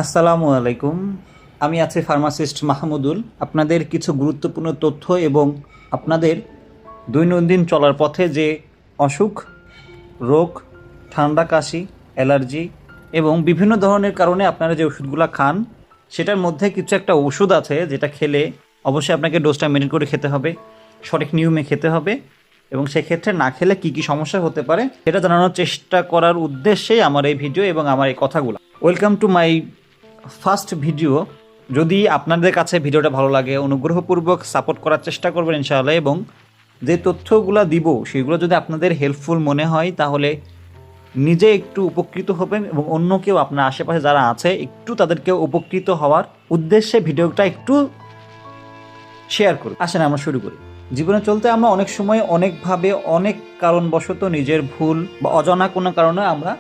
আসসালামু আলাইকুম। আমি আছি ফার্মাসিস্ট মাহমুদুল। আপনাদের কিছু গুরুত্বপূর্ণ তথ্য এবং আপনাদের দৈনন্দিন চলার পথে যে অসুখ, রোগ, ঠান্ডা, কাশি, অ্যালার্জি এবং বিভিন্ন ধরনের কারণে আপনারা যে ওষুধগুলো খান, সেটার মধ্যে কিছু একটা ওষুধ আছে যেটা খেলে অবশ্যই আপনাকে ডোজটা মেনটেন করে খেতে হবে, সঠিক নিয়মে খেতে হবে এবং সেক্ষেত্রে না খেলে কী কী সমস্যা হতে পারে সেটা জানানোর চেষ্টা করার উদ্দেশ্যেই আমার এই ভিডিও এবং আমার এই কথাগুলো। Welcome to my first video. যদি আপনাদের কাছে ভিডিওটা ভালো লাগে অনুগ্রহপূর্বক সাপোর্ট করার চেষ্টা করবেন ইনশাআল্লাহ, এবং যে তথ্যগুলো দিব সেগুলো যদি আপনাদের হেল্পফুল মনে হয় তাহলে নিজে একটু উপকৃত হবেন এবং অন্য কেউ আপনার আশেপাশে যারা আছে একটু তাদেরকেও উপকৃত হওয়ার উদ্দেশ্যে ভিডিওটা একটু শেয়ার করুন। আসেন আমরা শুরু করি। জীবনে চলতে আমরা অনেক সময় অনেকভাবে অনেক কারণবশত নিজের ভুল বা অজানা কোনো কারণে আমরা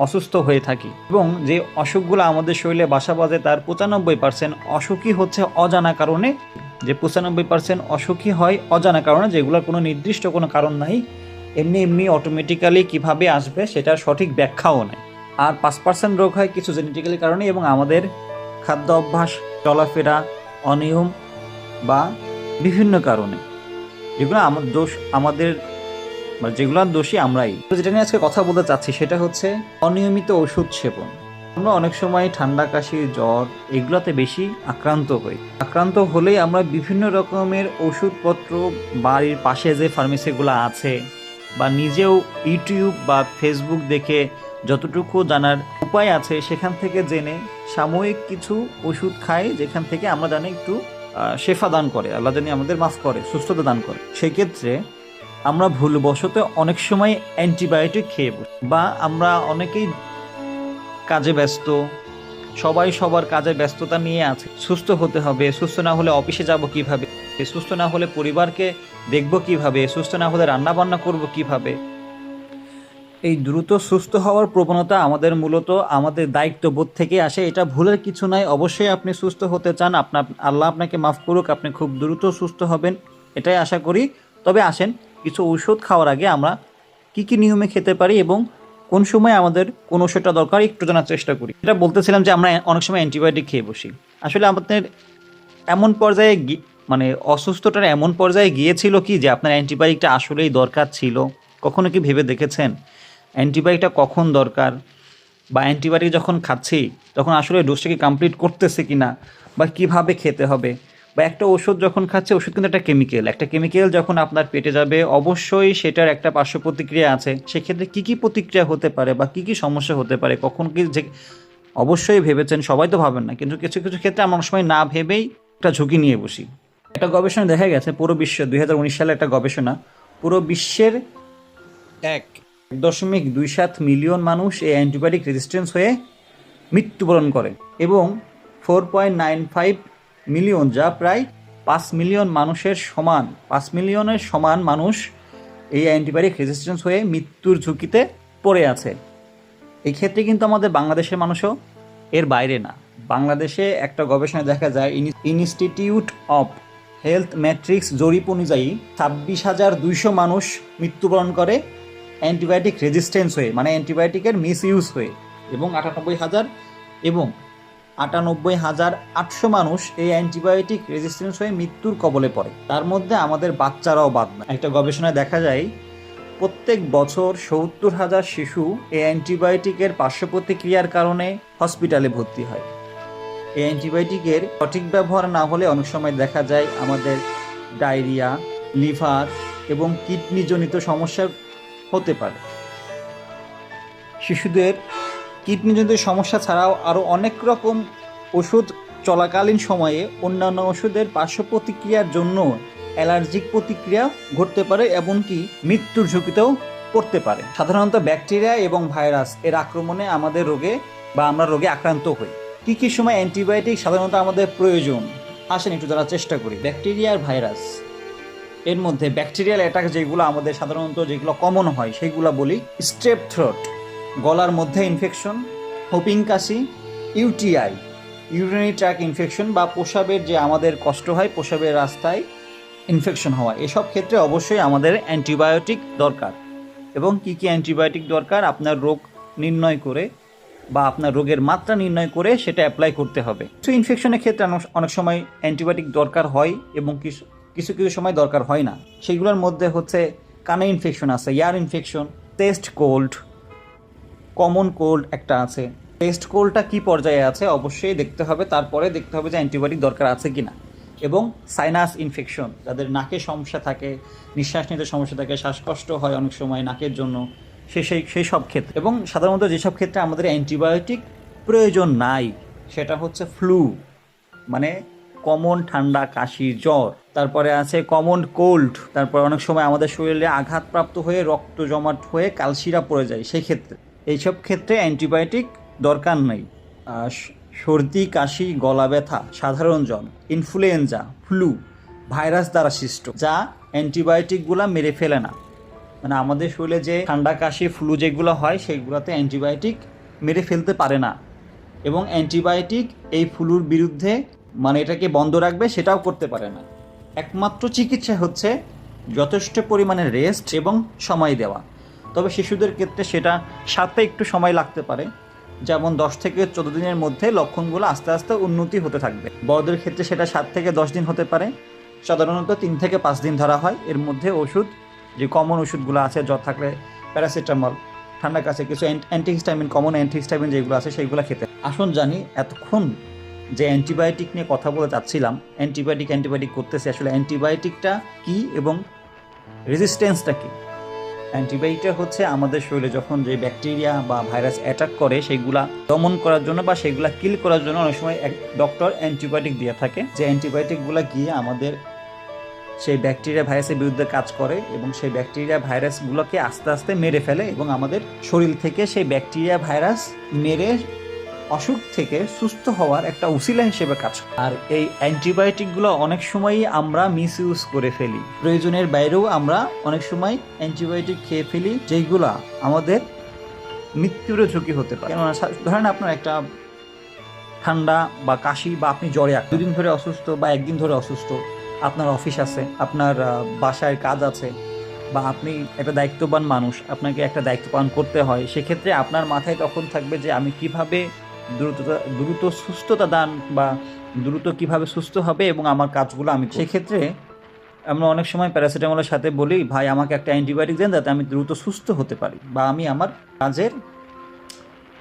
অসুস্থ হয়ে থাকি, এবং যে অসুখগুলো আমাদের শরীরে বাসা বাঁধে তার 95% অসুখই হচ্ছে অজানা কারণে। যে 95% অসুখই হয় অজানা কারণে, যেগুলোর কোনো নির্দিষ্ট কোনো কারণ নাই, এমনি এমনি অটোমেটিক্যালি কিভাবে আসবে সেটার সঠিক ব্যাখ্যাও নাই। আর 5% রোগ হয় কিছু জেনেটিক্যালি কারণে এবং আমাদের খাদ্য অভ্যাস, চলাফেরা, অনিয়ম বা বিভিন্ন কারণে, যেগুলো আমাদের যেগুলোর দোষী আমরাই। তো যেটা নিয়ে আজকে কথা বলতে চাচ্ছি সেটা হচ্ছে অনিয়মিত ওষুধ সেবন। আমরা অনেক সময় ঠান্ডা, কাশি, জ্বর এগুলোতে বেশি আক্রান্ত হলেই আমরা বিভিন্ন রকমের ওষুধপত্র বাড়ির পাশে যে ফার্মেসিগুলো আছে বা নিজেও ইউটিউব বা ফেসবুক দেখে যতটুকু জানার উপায় আছে সেখান থেকে জেনে সাময়িক কিছু ওষুধ খাই, যেখান থেকে আমরা জানি একটু শেফা দান করে, আল্লাহ জানি আমাদের মাফ করে, সুস্থতা দান করে। সেক্ষেত্রে আমরা ভুলবশত অনেক সময় অ্যান্টিবায়োটিক খেয়ে বসি, বা আমরা অনেকেই কাজে ব্যস্ত, সবাই সবার কাজের ব্যস্ততা নিয়ে আছে। সুস্থ হতে হবে, সুস্থ না হলে অফিসে যাব কিভাবে, সুস্থ না হলে পরিবারকে দেখব কিভাবে, সুস্থ না হলে রান্না বান্না করব কিভাবে। এই দ্রুত সুস্থ হওয়ার প্রবণতা আমাদের মূলত আমাদের দায়িত্ববোধ থেকে আসে। এটা ভুলের কিছু নাই। অবশ্যই আপনি সুস্থ হতে চান, আল্লাহ আপনাকে মাফ করুক, আপনি খুব দ্রুত সুস্থ হবেন এটাই আশা করি। তবে আসেন কিছু ঔষধ খাওয়ার আগে আমরা কি কি নিয়মে খেতে পারি এবং কোন সময় আমাদের কোন ওষুধটা দরকার একটু জানার চেষ্টা করি। এটা বলতেছিলাম যে আমরা অনেক সময় অ্যান্টিবায়োটিক খেয়ে বসি। আসলে আমাদের এমন পর্যায়ে মানে অসুস্থতার এমন পর্যায়ে গিয়েছিল কি যে আপনার অ্যান্টিবায়োটিকটা আসলেই দরকার ছিল? কখনো কি ভেবে দেখেছেন অ্যান্টিবায়োটিকটা কখন দরকার, বা অ্যান্টিবায়োটিক যখন খাচ্ছি তখন আসলে ডোজটাকে কমপ্লিট করতেছে কিনা, বা কিভাবে খেতে হবে? বা একটা ওষুধ যখন খাচ্ছে, ওষুধ কিন্তু একটা কেমিক্যাল যখন আপনার পেটে যাবে অবশ্যই সেটার একটা পার্শ্ব প্রতিক্রিয়া আছে। সেক্ষেত্রে কী কী প্রতিক্রিয়া হতে পারে বা কী কী সমস্যা হতে পারে, কখন কি যে অবশ্যই ভেবেছেন, সবাই তো ভাবেন না, কিন্তু কিছু কিছু ক্ষেত্রে আমরা সময় না ভেবেই একটা ঝুঁকি নিয়ে বসি। একটা গবেষণা দেখা গেছে পুরো বিশ্ব 2019 সালে একটা গবেষণা, পুরো বিশ্বের 1.27 মিলিয়ন মানুষ এই অ্যান্টিবায়োটিক রেজিস্ট্যান্স হয়ে মৃত্যুবরণ করে, এবং 4.95 মিলিয়ন, যা প্রায় 5 মিলিয়ন মানুষের সমান, 5 মিলিয়নের সমান মানুষ এই অ্যান্টিবায়োটিক রেজিস্ট্যান্স হয়ে মৃত্যুর ঝুঁকিতে পড়ে আছে। এই ক্ষেত্রে কিন্তু আমাদের বাংলাদেশের মানুষও এর বাইরে না। বাংলাদেশে একটা গবেষণা দেখা যায়, ইনস্টিটিউট অফ হেলথ ম্যাট্রিক্স জরিপ অনুযায়ী 26,200 মানুষ মৃত্যুবরণ করে অ্যান্টিবায়োটিক রেজিস্ট্যান্স হয়ে, মানে অ্যান্টিবায়োটিকের মিস ইউজ হয়ে, এবং 98,800 মানুষ এই অ্যান্টিবায়োটিক রেজিস্ট্যান্স হয়ে মৃত্যুর কবলে পড়ে। তার মধ্যে আমাদের বাচ্চারাও বাদ না। একটা গবেষণায় দেখা যায় প্রত্যেক বছর 70,000 শিশু এই অ্যান্টিবায়োটিকের পার্শ্ব প্রতিক্রিয়ার কারণে হসপিটালে ভর্তি হয়। এই অ্যান্টিবায়োটিকের সঠিক ব্যবহার না হলে অনেক সময় দেখা যায় আমাদের ডায়রিয়া, লিভার এবং কিডনিজনিত সমস্যা হতে পারে। শিশুদের কিডনিজনিত সমস্যা ছাড়াও আরও অনেক রকম ওষুধ চলাকালীন সময়ে অন্যান্য ওষুধের পার্শ্ব প্রতিক্রিয়ার জন্য অ্যালার্জিক প্রতিক্রিয়া ঘটতে পারে, এমনকি মৃত্যুর ঝুঁকিতেও পড়তে পারে। সাধারণত ব্যাকটেরিয়া এবং ভাইরাস এর আক্রমণে আমরা রোগে আক্রান্ত হই। কী কী সময় অ্যান্টিবায়োটিক সাধারণত আমাদের প্রয়োজন, আসেন একটু জানার চেষ্টা করি। ব্যাকটেরিয়া আর ভাইরাস, এর মধ্যে ব্যাকটেরিয়াল অ্যাটাক যেগুলো আমাদের সাধারণত যেগুলো কমন হয় সেগুলো বলি। স্ট্রেপ থ্রোট, গলার মধ্যে ইনফেকশন, হোপিং কাশি, ইউটিআই, ইউরিনারি ট্র্যাক্ট ইনফেকশন, বা প্রস্রাবের যে আমাদের কষ্ট হয়, প্রস্রাবের রাস্তায় ইনফেকশন হওয়া, এসব ক্ষেত্রে অবশ্যই আমাদের অ্যান্টিবায়োটিক দরকার। এবং কী কী অ্যান্টিবায়োটিক দরকার আপনার রোগ নির্ণয় করে বা আপনার রোগের মাত্রা নির্ণয় করে সেটা অ্যাপ্লাই করতে হবে। কিছু ইনফেকশনের ক্ষেত্রে অনেক সময় অ্যান্টিবায়োটিক দরকার হয় এবং কিছু কিছু কিছু সময় দরকার হয় না। সেগুলোর মধ্যে হচ্ছে কানে ইনফেকশন আছে, ইয়ার infection, test cold, common cold একটা আছে। টেস্ট কোল্ডটা কী পর্যায়ে আছে অবশ্যই দেখতে হবে, তারপরে দেখতে হবে যে অ্যান্টিবায়োটিক দরকার আছে কি না। এবং সাইনাস ইনফেকশন, যাদের নাকে সমস্যা থাকে, নিঃশ্বাস নিতে সমস্যা থাকে, শ্বাসকষ্ট হয় অনেক সময় নাকের জন্য, সেই সব ক্ষেত্রে। এবং সাধারণত যেসব ক্ষেত্রে আমাদের অ্যান্টিবায়োটিক প্রয়োজন নাই সেটা হচ্ছে ফ্লু, মানে কমন ঠান্ডা, কাশি, জ্বর। তারপরে আছে কমন কোল্ড, তারপর অনেক সময় আমাদের শরীরে আঘাতপ্রাপ্ত হয়ে রক্ত জমাট হয়ে কালশিরা পড়ে যায়, সেই ক্ষেত্রে এইসব ক্ষেত্রে অ্যান্টিবায়োটিক দরকার নেই। সর্দি, কাশি, গলা ব্যথা, সাধারণ জ্বর, ইনফ্লুয়েঞ্জা, ফ্লু ভাইরাস দ্বারা সৃষ্ট, যা অ্যান্টিবায়োটিকগুলো মেরে ফেলে না। মানে আমাদের শরীরে যে ঠান্ডা, কাশি, ফ্লু যেগুলো হয় সেগুলোতে অ্যান্টিবায়োটিক মেরে ফেলতে পারে না। এবং অ্যান্টিবায়োটিক এই ফ্লুর বিরুদ্ধে মানে এটাকে বন্ধ রাখবে সেটাও করতে পারে না। একমাত্র চিকিৎসা হচ্ছে যথেষ্ট পরিমাণে রেস্ট এবং সময় দেওয়া। তবে শিশুদের ক্ষেত্রে সেটা সাথে একটু সময় লাগতে পারে, যেমন 10 থেকে 14 দিনের মধ্যে লক্ষণগুলো আস্তে আস্তে উন্নতি হতে থাকবে। বড়দের ক্ষেত্রে সেটা 7 থেকে 10 দিন হতে পারে। সাধারণত 3 থেকে 5 দিন ধরা হয়। এর মধ্যে ওষুধ, যে কমন ওষুধগুলো আছে, জ্বর থাকলে প্যারাসিটামল, ঠান্ডা কাছে কিছু অ্যান্টিহিস্টামিন, কমন অ্যান্টিহিস্টামিন যেগুলো আছে সেইগুলো খেতে। আসুন জানি এতক্ষণ যে অ্যান্টিবায়োটিক নিয়ে কথা বলে যাচ্ছিলাম, অ্যান্টিবায়োটিক করতেছে, আসলে অ্যান্টিবায়োটিকটা কী এবং রেজিস্ট্যান্সটা কী। অ্যান্টিবায়োটিক হচ্ছে আমাদের শরীরে যখন যে ব্যাকটেরিয়া বা ভাইরাস অ্যাটাক করে সেইগুলা দমন করার জন্য বা সেইগুলা কিল করার জন্য অনেক সময় এক ডক্টর অ্যান্টিবায়োটিক দিয়ে থাকে, যে অ্যান্টিবায়োটিকগুলো গিয়ে আমাদের সেই ব্যাকটেরিয়া ভাইরাসের বিরুদ্ধে কাজ করে এবং সেই ব্যাকটেরিয়া ভাইরাসগুলোকে আস্তে আস্তে মেরে ফেলে এবং আমাদের শরীর থেকে সেই ব্যাকটেরিয়া ভাইরাস মেরে অসুখ থেকে সুস্থ হওয়ার একটা উসিলা হিসেবে কাজ করে। আর এই অ্যান্টিবায়োটিকগুলো অনেক সময়ই আমরা মিসইউজ করে ফেলি, প্রয়োজনের বাইরেও আমরা অনেক সময় অ্যান্টিবায়োটিক খেয়ে ফেলি, যেইগুলা আমাদের মৃত্যুরও ঝুঁকি হতে পারে। কেননা ধরেন আপনার একটা ঠান্ডা বা কাশি বা আপনি জ্বরে 2 দিন ধরে অসুস্থ বা 1 দিন ধরে অসুস্থ, আপনার অফিস আছে, আপনার বাসায় কাজ আছে, বা আপনি একটা দায়িত্ববান মানুষ, আপনাকে একটা দায়িত্ব পালন করতে হয়, সেক্ষেত্রে আপনার মাথায় তখন থাকবে যে আমি কিভাবে দ্রুত সুস্থতা দান বা দ্রুত কিভাবে সুস্থ হবে এবং আমার কাজগুলো আমি, সেক্ষেত্রে আমরা অনেক সময় প্যারাসিটামলের সাথে বলি ভাই আমাকে একটা অ্যান্টিবায়োটিক দেন যাতে আমি দ্রুত সুস্থ হতে পারি বা আমি আমার কাজের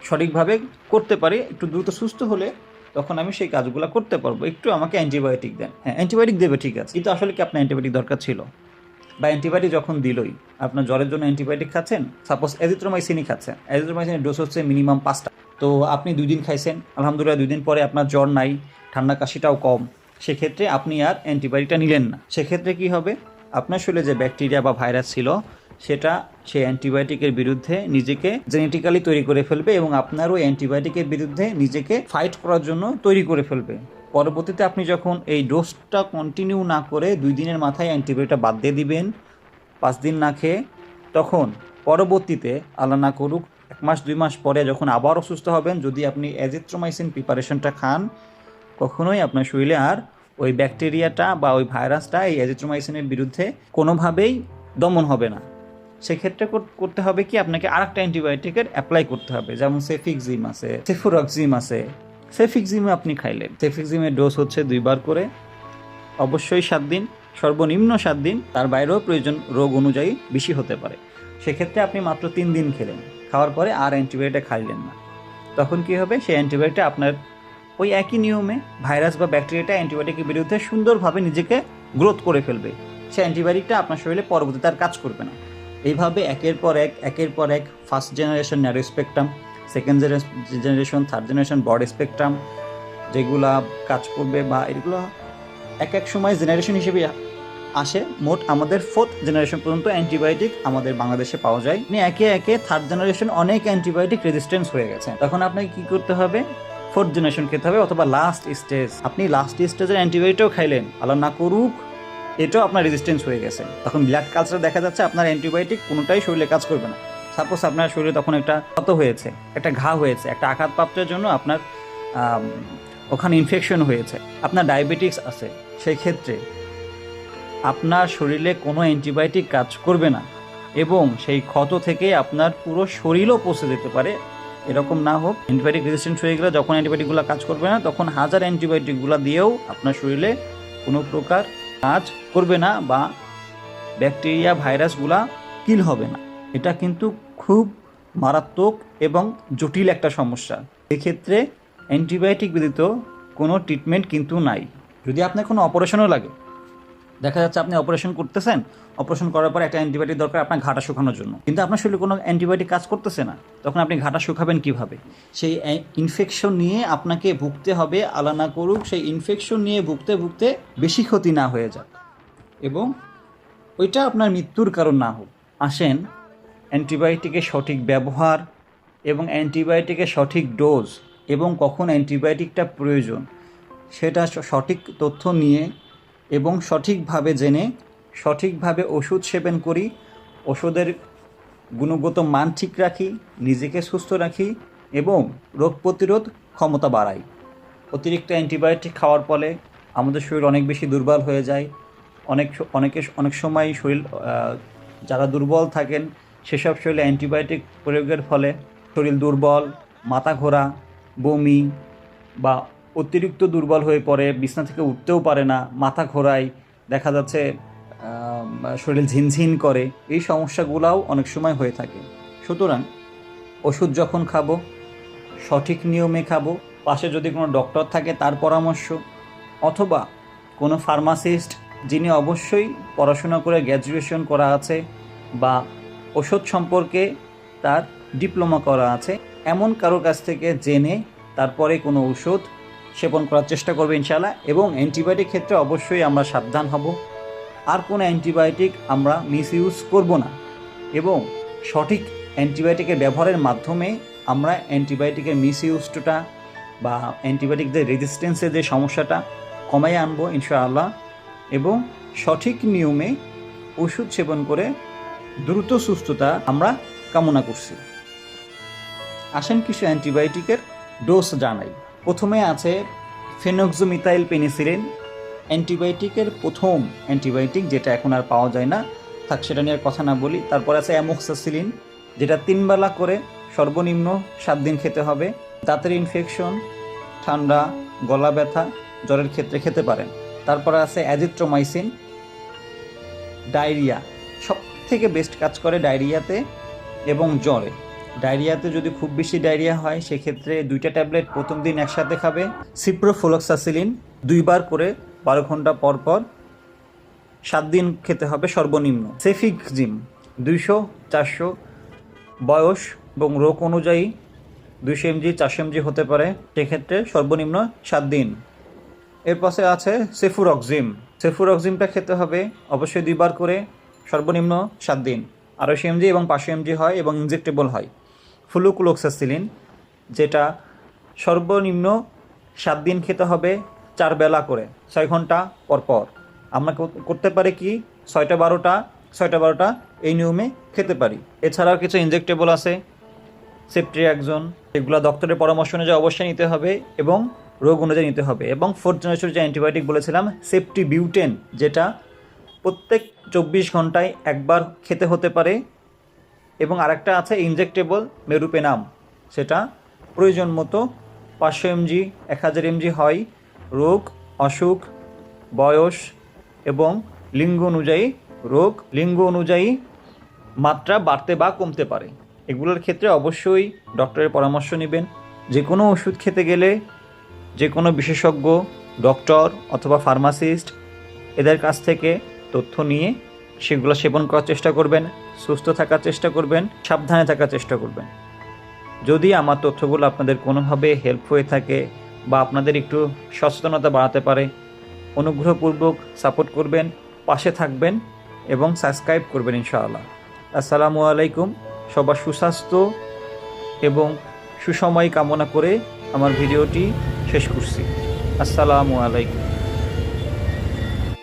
সঠিকভাবে করতে পারি। একটু দ্রুত সুস্থ হলে তখন আমি সেই কাজগুলো করতে পারবো, একটু আমাকে অ্যান্টিবায়োটিক দেন। হ্যাঁ, অ্যান্টিবায়োটিক দেবে, ঠিক আছে, কিন্তু আসলে কি আপনার অ্যান্টিবায়োটিক দরকার ছিল? বা অ্যান্টিবায়োটিক যখন দিলই, আপনার জ্বরের জন্য অ্যান্টিবায়োটিক খাচ্ছেন, সাপোজ অ্যাজিথ্রোমাইসিনই খাচ্ছেন, অ্যাজিথ্রোমাইসিনের ডোজ হচ্ছে মিনিমাম 5টা। তো আপনি 2 দিন খাইছেন, আলহামদুলিল্লাহ 2 দিন পরে আপনার জ্বর নাই, ঠান্ডা কাশিটাও কম, সেক্ষেত্রে আপনি আর অ্যান্টিবায়োটিকটা নিলেন না। সেক্ষেত্রে কি হবে, আপনার শরীরে যে ব্যাকটেরিয়া বা ভাইরাস ছিল সেটা সেই অ্যান্টিবায়োটিকের বিরুদ্ধে নিজেকে জেনেটিক্যালি তৈরি করে ফেলবে এবং আপনার ওই অ্যান্টিবায়োটিকের বিরুদ্ধে নিজেকে ফাইট করার জন্য তৈরি করে ফেলবে। পরবর্তীতে আপনি যখন এই ডোজটা কন্টিনিউ না করে 2 দিনের মাথায় অ্যান্টিবায়োটিকটা বাদ দিয়ে দিবেন, 5 দিন না খেয়ে, তখন পরবর্তীতে আল্লাহ না করুক 1 মাস 2 মাস পরে যখন আবার অসুস্থ হবেন, যদি আপনি অ্যাজিথ্রোমাইসিন প্রিপারেশনটা খান, কখনোই আপনার শরীরে আর ওই ব্যাকটেরিয়াটা বা ওই ভাইরাসটা এই অ্যাজিথ্রোমাইসিনের বিরুদ্ধে কোনোভাবেই দমন হবে না। সেক্ষেত্রে করতে হবে কি, আপনাকে আরেকটা অ্যান্টিবায়োটিকের অ্যাপ্লাই করতে হবে, যেমন সেফিক্সিম আছে, সেফুরক্সিম আছে। সেফিক্সিমে আপনি খাইলেন, সেফিক্সিমের ডোজ হচ্ছে 2 বার করে, অবশ্যই 7 দিন, সর্বনিম্ন 7 দিন, তার বাইরেও প্রয়োজন রোগ অনুযায়ী বেশি হতে পারে। সেক্ষেত্রে আপনি মাত্র 3 দিন খেলেন, খাওয়ার পরে আর অ্যান্টিবায়োটিক খাইলেন না, তখন কি হবে, সেই অ্যান্টিবায়োটিক আপনার ওই একই নিয়মে ভাইরাস বা ব্যাকটেরিয়াটা অ্যান্টিবায়োটিকের বিরুদ্ধে সুন্দরভাবে নিজেকে গ্রোথ করে ফেলবে। সেই অ্যান্টিবায়োটিকটা আপনার শরীরে পরবর্তীতে আর কাজ করবে না। এইভাবে একের পর এক first generation narrow spectrum, second generation, third generation broad spectrum যেগুলা কাজ করবে, বা এগুলো এক সময় জেনারেশন হিসেবে আসে। মোট আমাদের 4th জেনারেশন পর্যন্ত অ্যান্টিবায়োটিক আমাদের বাংলাদেশে পাওয়া যায়। একে থার্ড জেনারেশন অনেক অ্যান্টিবায়োটিক রেজিস্ট্যান্স হয়ে গেছে, তখন আপনাকে কী করতে হবে, 4th জেনারেশন খেতে হবে, অথবা লাস্ট স্টেজ। আপনি লাস্ট স্টেজের অ্যান্টিবায়োটিকও খাইলেন, আল্লাহ না করুক এটাও আপনার রেজিস্ট্যান্স হয়ে গেছে, তখন ব্লাড কালচার দেখা যাচ্ছে আপনার অ্যান্টিবায়োটিক কোনোটাই শরীরে কাজ করবে না। সাপোজ আপনার শরীরে তখন একটা ক্ষত হয়েছে, একটা ঘা হয়েছে, একটা আঘাতপ্রাপ্তের জন্য আপনার ওখানে ইনফেকশন হয়েছে, আপনার ডায়াবেটিস আছে, সেই ক্ষেত্রে আপনার শরীরে কোনো অ্যান্টিবায়োটিক কাজ করবে না এবং সেই ক্ষত থেকে আপনার পুরো শরীরও পচে যেতে পারে এরকম না হোক। অ্যান্টিবায়োটিক রেজিস্ট্যান্ট হয়ে গেলে যখন অ্যান্টিবায়োটিকগুলো কাজ করবে না, তখন হাজার অ্যান্টিবায়োটিকগুলো দিয়েও আপনার শরীরে কোনো প্রকার কাজ করবে না বা ব্যাকটেরিয়া ভাইরাসগুলা কিল হবে না। এটা কিন্তু খুব মারাত্মক এবং জটিল একটা সমস্যা। এক্ষেত্রে অ্যান্টিবায়োটিক ব্যতীত কোনো ট্রিটমেন্ট কিন্তু নাই। যদি আপনার কোনো অপারেশনও লাগে, দেখা যাচ্ছে আপনি অপারেশন করতেছেন, অপারেশন করার পর একটা অ্যান্টিবায়োটিক দরকার আপনার ঘাটা শুকানোর জন্য, কিন্তু আপনার শরীরে কোনো অ্যান্টিবায়োটিক কাজ করতেছে না, তখন আপনি ঘাটা শুকাবেন কীভাবে? সেই ইনফেকশন নিয়ে আপনাকে ভুগতে হবে। আল্লাহ না করুক সেই ইনফেকশন নিয়ে ভুগতে ভুগতে বেশি ক্ষতি না হয়ে যায় এবং ওইটা আপনার মৃত্যুর কারণ না হোক। আসেন অ্যান্টিবায়োটিকের সঠিক ব্যবহার এবং অ্যান্টিবায়োটিকের সঠিক ডোজ এবং কখন অ্যান্টিবায়োটিকটা প্রয়োজন সেটা সঠিক তথ্য নিয়ে এবং সঠিকভাবে জেনে সঠিকভাবে ওষুধ সেবন করি, ওষুধের গুণগত মান ঠিক রাখি, নিজেকে সুস্থ রাখি এবং রোগ প্রতিরোধ ক্ষমতা বাড়াই। অতিরিক্ত অ্যান্টিবায়োটিক খাওয়ার ফলে আমাদের শরীর অনেক বেশি দুর্বল হয়ে যায়। অনেক সময় শরীর যারা দুর্বল থাকেন সেসব শরীরে অ্যান্টিবায়োটিক প্রয়োগের ফলে শরীর দুর্বল, মাথা ঘোরা, বমি বা অতিরিক্ত দুর্বল হয়ে পড়ে, বিছানা থেকে উঠতেও পারে না, মাথা ঘোরায়, দেখা যাচ্ছে শরীর ঝিনঝিন করে। এই সমস্যাগুলোও অনেক সময় হয়ে থাকে। সুতরাং ওষুধ যখন খাবো সঠিক নিয়মে খাবো, পাশে যদি কোনো ডক্টর থাকে তার পরামর্শ অথবা কোনো ফার্মাসিস্ট যিনি অবশ্যই পড়াশোনা করে গ্র্যাজুয়েশন করা আছে বা ওষুধ সম্পর্কে তার ডিপ্লোমা করা আছে, এমন কারোর কাছ থেকে জেনে তারপরে কোনো ওষুধ সেবন করার চেষ্টা করবে ইনশাআল্লাহ। এবং অ্যান্টিবায়োটিক ক্ষেত্রে অবশ্যই আমরা সাবধান হব, আর কোনো অ্যান্টিবায়োটিক আমরা মিসইউজ করব না এবং সঠিক অ্যান্টিবায়োটিকের ব্যবহারের মাধ্যমে আমরা অ্যান্টিবায়োটিকের মিসইউজটা বা অ্যান্টিবায়োটিক যে রেজিস্ট্যান্সের যে সমস্যাটা কমাই আনবো ইনশাআল্লাহ এবং সঠিক নিয়মে ওষুধ সেবন করে দ্রুত সুস্থতা আমরা কামনা করছি। আসেন কিছু অ্যান্টিবায়োটিকের ডোজ জানাই। প্রথমে আছে ফেনক্সোমিথাইল পেনিসিলিন, অ্যান্টিবায়োটিকের প্রথম অ্যান্টিবায়োটিক যেটা এখন আর পাওয়া যায় না, থাক সেটা নিয়ে কথা না বলি। তারপর আছে অ্যামোক্সাসিলিন, যেটা 3 বেলা করে সর্বনিম্ন 7 দিন খেতে হবে। দাঁতের ইনফেকশন, ঠান্ডা, গলা ব্যথা, জ্বরের ক্ষেত্রে খেতে পারেন। তারপরে আছে অ্যাজিথ্রোমাইসিন, ডায়রিয়া সব থেকে বেস্ট কাজ করে ডায়রিয়াতে এবং জ্বরে। ডায়রিয়াতে যদি খুব বেশি ডায়রিয়া হয় সেক্ষেত্রে 2টা ট্যাবলেট প্রথম দিন একসাথে খাবে। সিপ্রোফ্লোক্সাসিলিন 2 বার করে 12 ঘন্টা পর পর 7 দিন খেতে হবে সর্বনিম্ন। সেফিক্সিম 200-400, বয়স এবং রোগ অনুযায়ী 200 mg 400 mg হতে পারে, সেক্ষেত্রে সর্বনিম্ন 7 দিন। এর পাশে আছে সেফুরক্সিমটা খেতে হবে অবশ্যই 2 বার করে সর্বনিম্ন 7 দিন, 250 mg এবং 500 mg হয় এবং ইনজেক্টেবল হয়। ফ্লুক্লোক্সাসিলিন, যেটা সর্বনিম্ন 7 দিন খেতে হবে 4 বেলা করে 6 ঘন্টা পর পর। আমরা করতে পারি কি 6টা 12টা এই নিয়মে খেতে পারি। এছাড়াও কিছু ইনজেক্টেবল আছে সেপ্ট্রিয়াক্সন, এগুলো ডক্টরের পরামর্শ অনুযায়ী অবশ্যই নিতে হবে এবং রোগ অনুযায়ী নিতে হবে। এবং 4th জেনারেশনের যে অ্যান্টিবায়োটিক বলেছিলাম সেপ্টিবিউটেন, যেটা প্রত্যেক 24 ঘন্টায় একবার খেতে হতে পারে। এবং আরেকটা আছে ইনজেক্টেবল মেরুপেনাম, সেটা প্রয়োজন মতো 500 mg 1000 mg হয়। রোগ, অসুখ, বয়স এবং লিঙ্গ অনুযায়ী মাত্রা বাড়তে বা কমতে পারে। এগুলোর ক্ষেত্রে অবশ্যই ডক্টরের পরামর্শ নেবেন। যে কোনো ওষুধ খেতে গেলে যে কোনো বিশেষজ্ঞ, ডক্টর অথবা ফার্মাসিস্ট এদের কাছ থেকে তথ্য নিয়ে সেগুলো সেবন করার চেষ্টা করবেন, সুস্থ থাকার চেষ্টা করবেন, সাবধানে থাকার চেষ্টা করবেন। যদি আমার তথ্যগুলো আপনাদের কোনোভাবে হেল্প হয়ে থাকে বা আপনাদের একটু সচেতনতা বাড়াতে পারে, অনুগ্রহপূর্বক সাপোর্ট করবেন, পাশে থাকবেন এবং সাবস্ক্রাইব করবেন ইনশাআল্লাহ। আসসালামু আলাইকুম। সবার সুস্বাস্থ্য এবং সুসময় কামনা করে আমার ভিডিওটি শেষ করছি। আসসালামু আলাইকুম।